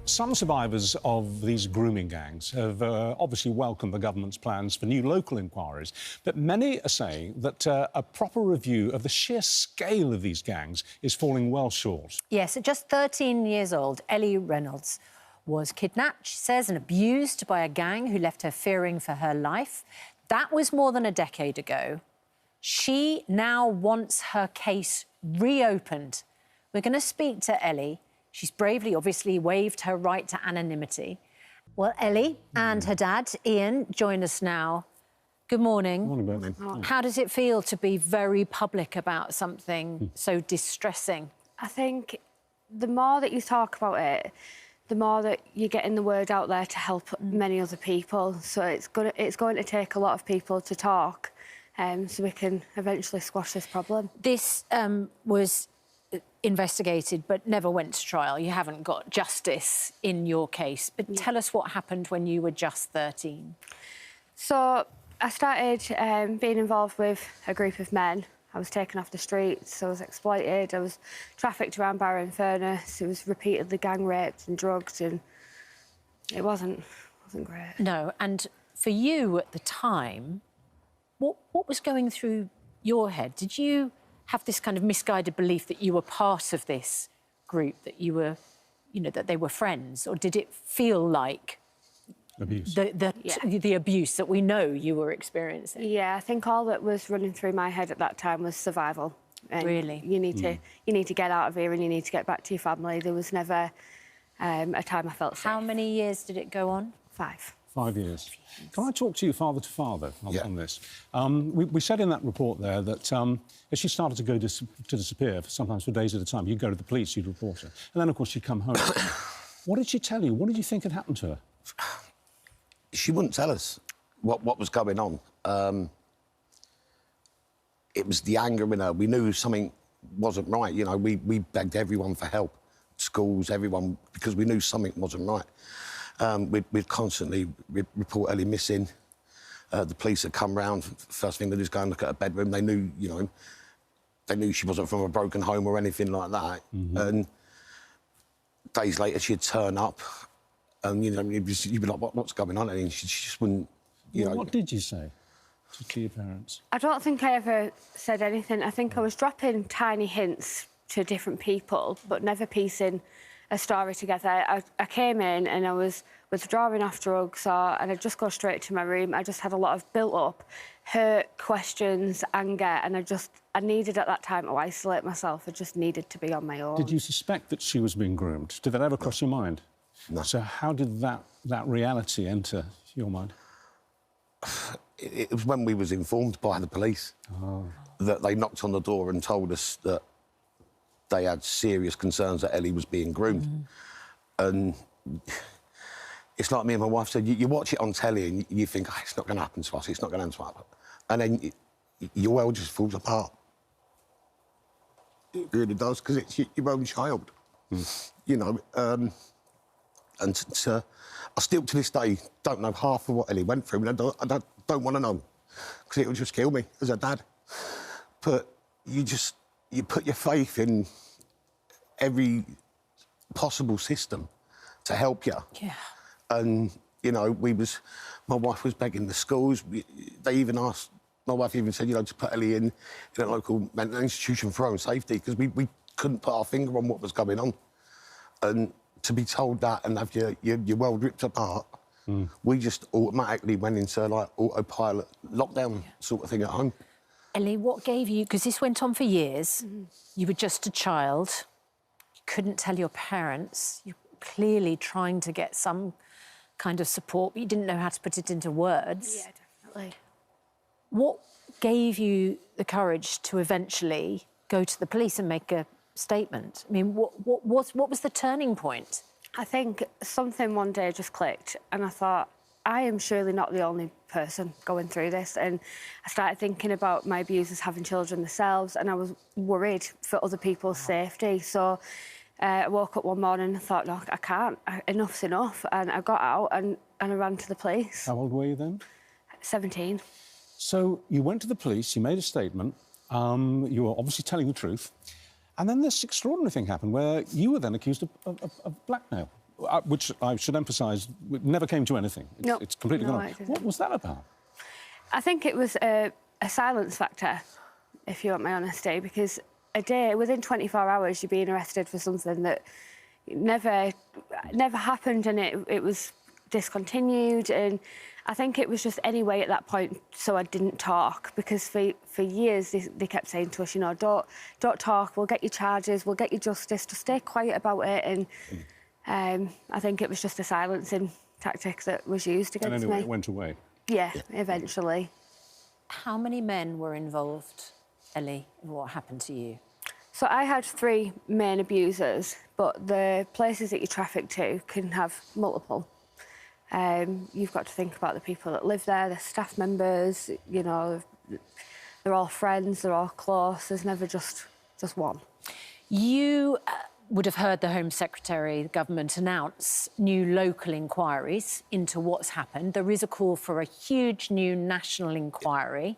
Some survivors of these grooming gangs have obviously welcomed the government's plans for new local inquiries, but many are saying that a proper review of the sheer scale of these gangs is falling well short. Yes, at just 13 years old, Ellie Reynolds was kidnapped, she says, and abused by a gang who left her fearing for her life. That was more than a decade ago. She now wants her case reopened. We're going to speak to Ellie. She's bravely, obviously, waived her right to anonymity. Well, Ellie and her dad, Ian, join us now. Good morning. Good morning, Madeley. How does it feel to be very public about something so distressing? I think the more that you talk about it, the more that you're getting the word out there to help many other people. So it's going to take a lot of people to talk, so we can eventually squash this problem. This was investigated but never went to trial. You haven't got justice in your case. But tell us what happened when you were just 13. So I started being involved with a group of men. I was taken off the streets, I was exploited, I was trafficked around Barrow and Furness, I was repeatedly gang raped and drugged, and it wasn't great. No, and for you at the time, what was going through your head? Did you have this kind of misguided belief that you were part of this group, that you were, you know, that they were friends, or did it feel like Abuse. The abuse that we know you were experiencing? Yeah, I think all that was running through my head at that time was survival. And really? You need to get out of here and you need to get back to your family. There was never a time I felt safe. How many years did it go on? 5. 5 years. Can I talk to you father to father on this? We said in that report there that as she started to go to disappear, sometimes for days at a time, you'd go to the police, you'd report her, and then, of course, she'd come home. What did she tell you? What did you think had happened to her? She wouldn't tell us what was going on. It was the anger in her. We knew something wasn't right. You know, we begged everyone for help, schools, everyone, because we knew something wasn't right. We'd constantly report Ellie missing. The police had come round. First thing, they just go and look at her bedroom. They knew, you know, they knew she wasn't from a broken home or anything like that. And days later, she'd turn up. And, you know, you'd be like, what's going on? And she just wouldn't, you know... What did you say to your parents? I don't think I ever said anything. I think I was dropping tiny hints to different people, but never piecing a story together. I came in and I was withdrawing off drugs, and I'd just go straight to my room. I just had a lot of built-up hurt, questions, anger, and I needed at that time to isolate myself. I just needed to be on my own. Did you suspect that she was being groomed? Did that ever cross your mind? No. So how did that reality enter your mind? It was when we was informed by the police that they knocked on the door and told us that they had serious concerns that Ellie was being groomed. And it's like me and my wife said, you watch it on telly and you think, oh, it's not going to happen to us, it's not going to happen to us. And then your world just falls apart. It really does, because it's your own child. You know, and I still, to this day, don't know half of what Ellie went through, and I don't want to know, because it would just kill me as a dad. But you put your faith in every possible system to help you. Yeah. And, you know, my wife was begging the schools. They even asked, my wife even said, you know, to put Ellie in a local mental institution for her own safety, because we couldn't put our finger on what was going on. And to be told that and have your world ripped apart, we just automatically went into, like, autopilot lockdown sort of thing at home. Ellie, what gave you... Because this went on for years. You were just a child. You couldn't tell your parents. You were clearly trying to get some kind of support, but you didn't know how to put it into words. Yeah, definitely. What gave you the courage to eventually go to the police and make a statement? I mean, what was the turning point? I think something one day just clicked, and I thought, I am surely not the only person going through this. And I started thinking about my abusers having children themselves, and I was worried for other people's safety. So I woke up one morning and thought, no, I can't. Enough's enough. And I got out and I ran to the police. How old were you then? 17. So you went to the police, you made a statement, you were obviously telling the truth, and then this extraordinary thing happened where you were then accused of blackmail. which I should emphasise, never came to anything. It's completely gone on. What was that about? I think it was a silence factor, if you want my honesty, because a day, within 24 hours, you're being arrested for something that never happened, and it was discontinued, and I think it was just anyway at that point, so I didn't talk, because for years they kept saying to us, you know, don't talk, we'll get you charges, we'll get you justice, just stay quiet about it, and I think it was just a silencing tactic that was used against me. And anyway, it went away. Yeah, eventually. How many men were involved, Ellie, in what happened to you? So I had 3 main abusers, but the places that you traffic to can have multiple. You've got to think about the people that live there, the staff members, you know, they're all friends, they're all close, there's never just one. You would have heard the Home Secretary, the government, announce new local inquiries into what's happened. There is a call for a huge new national inquiry.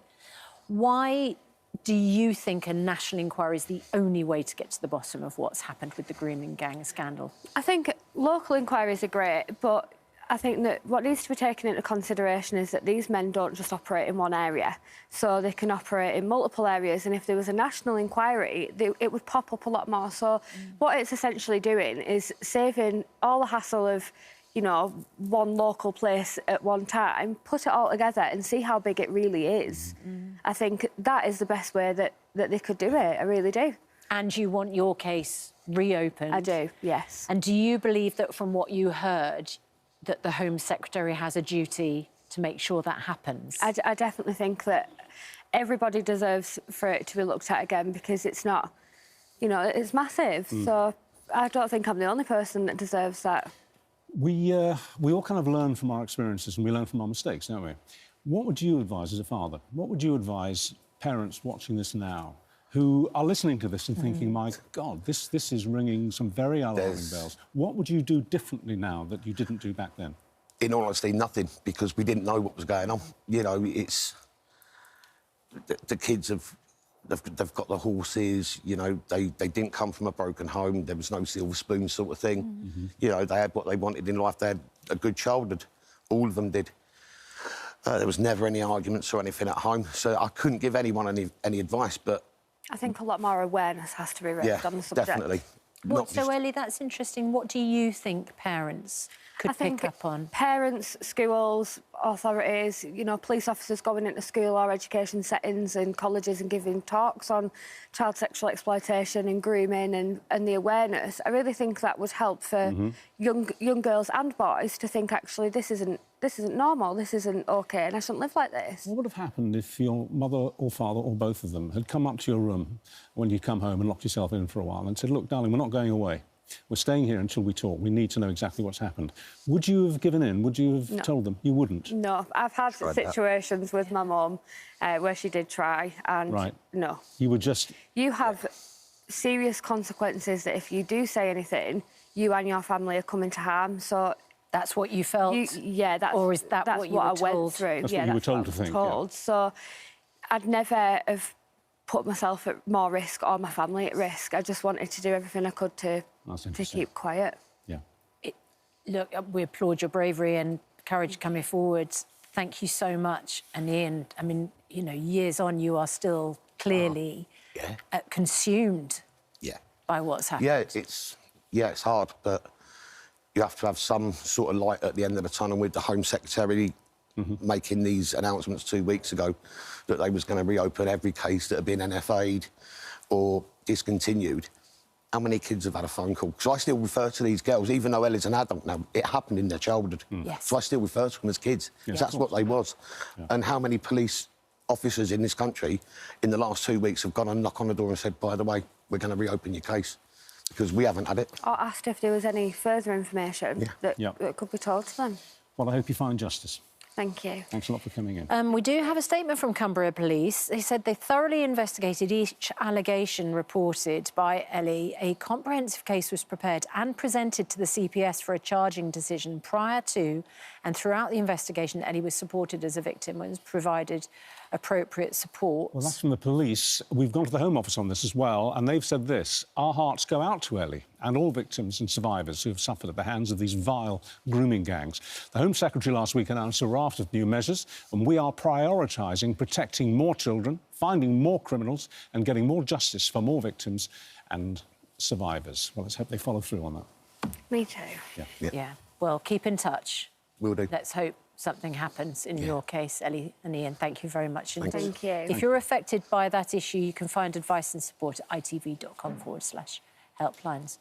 Why do you think a national inquiry is the only way to get to the bottom of what's happened with the grooming gang scandal? I think local inquiries are great, but I think that what needs to be taken into consideration is that these men don't just operate in one area, so they can operate in multiple areas, and if there was a national inquiry, it would pop up a lot more. So what it's essentially doing is saving all the hassle of, you know, one local place at one time, put it all together and see how big it really is. I think that is the best way that they could do it, I really do. And you want your case reopened? I do, yes. And do you believe that from what you heard, that the Home Secretary has a duty to make sure that happens? I definitely think that everybody deserves for it to be looked at again, because it's not, you know, it's massive. So I don't think I'm the only person that deserves that. We all kind of learn from our experiences, and we learn from our mistakes, don't we? What would you advise as a father? What would you advise parents watching this now who are listening to this and thinking, my God, this is ringing some very alarming bells. What would you do differently now that you didn't do back then? In all honesty, nothing, because we didn't know what was going on. You know, it's... The kids they've got the horses, you know, they didn't come from a broken home, there was no silver spoon sort of thing. You know, they had what they wanted in life, they had a good childhood, all of them did. There was never any arguments or anything at home, so I couldn't give anyone any advice, but... I think a lot more awareness has to be raised on the subject. Definitely. So, Ellie, that's interesting. What do you think parents could pick up on? Parents, schools, authorities, you know, police officers going into school or education settings and colleges and giving talks on child sexual exploitation and grooming and the awareness. I really think that would help for young girls and boys to think, actually, this isn't normal, this isn't OK, and I shouldn't live like this. What would have happened if your mother or father or both of them had come up to your room when you come home and locked yourself in for a while and said, look, darling, we're not going away. We're staying here until we talk. We need to know exactly what's happened. Would you have given in? Would you have told them? You wouldn't? No. I've had situations with my mum where she did try, and no. You would just... You have serious consequences that if you do say anything, you and your family are coming to harm, so... That's what you felt? Or is that what you were told? I went through. That's what you were told to think, So I'd never have put myself at more risk or my family at risk. I just wanted to do everything I could to keep quiet. Yeah. Look, we applaud your bravery and courage coming forward. Thank you so much. And Ian, I mean, you know, years on, you are still clearly consumed by what's happened. It's hard, but... You have to have some sort of light at the end of the tunnel. With the Home Secretary making these announcements 2 weeks ago that they was going to reopen every case that had been NFA'd or discontinued. How many kids have had a phone call? Because I still refer to these girls, even though Ellie's an adult now, it happened in their childhood. So I still refer to them as kids. That's what they was. And how many police officers in this country in the last 2 weeks have gone and knocked on the door and said, by the way, we're going to reopen your case? Because we haven't had it. Or asked if there was any further information that could be told to them. Well, I hope you find justice. Thank you. Thanks a lot for coming in. We do have a statement from Cumbria Police. They said they thoroughly investigated each allegation reported by Ellie. A comprehensive case was prepared and presented to the CPS for a charging decision prior to and throughout the investigation. Ellie was supported as a victim and was provided appropriate support. Well, that's from the police. We've gone to the Home Office on this as well, and they've said this: our hearts go out to Ellie and all victims and survivors who have suffered at the hands of these vile grooming gangs. The Home Secretary last week announced a raft of new measures, and we are prioritising protecting more children, finding more criminals and getting more justice for more victims and survivors. Well, let's hope they follow through on that. Me too. Yeah. Well, keep in touch. Will do. Let's hope something happens in your case, Ellie and Ian. Thank you very much indeed. Thank you. If you're affected by that issue, you can find advice and support at itv.com/helplines.